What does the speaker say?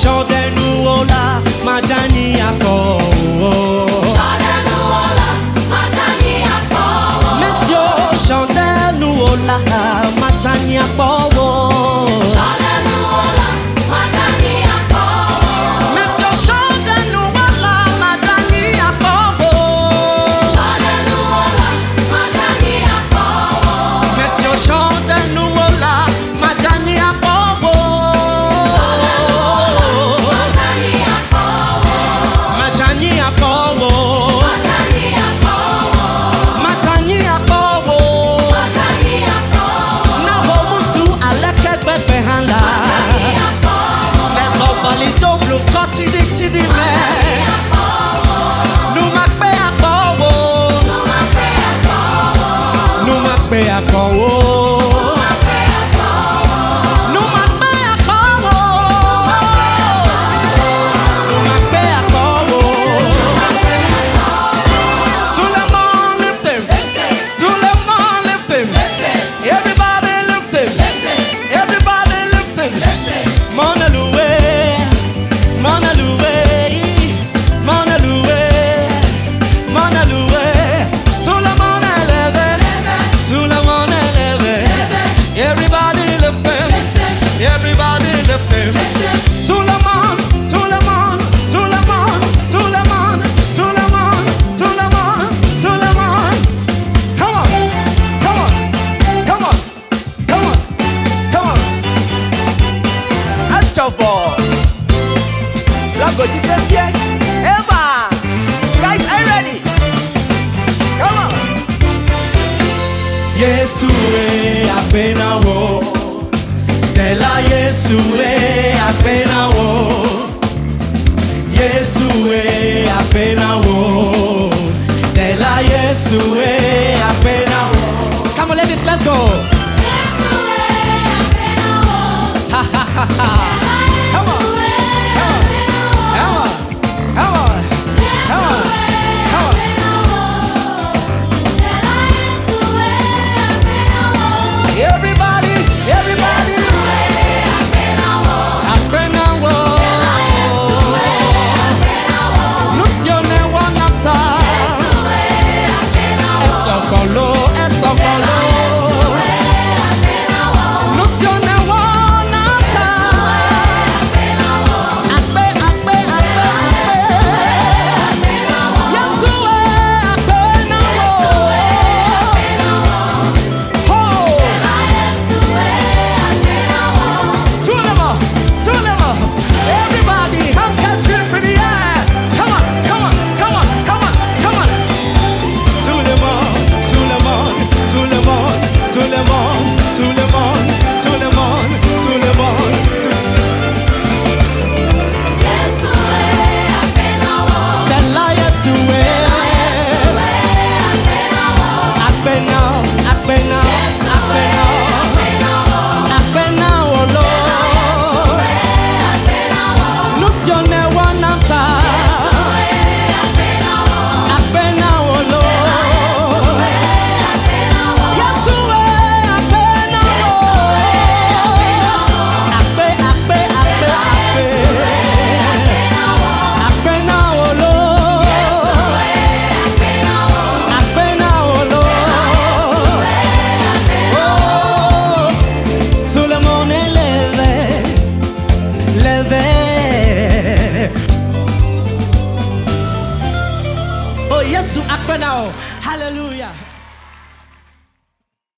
Shodenu ola majani ako. Shodenu ola majani ako. Monsieur Shodenu ola majani ako. Shodenu ola majani ako. Monsieur Shodenu ola majani ako. Shodenu ola majani ako. Monsieur Shodenu ola majani ako. Go Jesus here. Eva. Guys, are you ready? Come on. Yesue apena wo. Tela Yesue apena wo. Yesue apena wo. Tela Yesue apena wo. Come on, ladies, let's go. Yesue apena wo. Ha ha ha ha. Come on. Oh, yes, Hallelujah.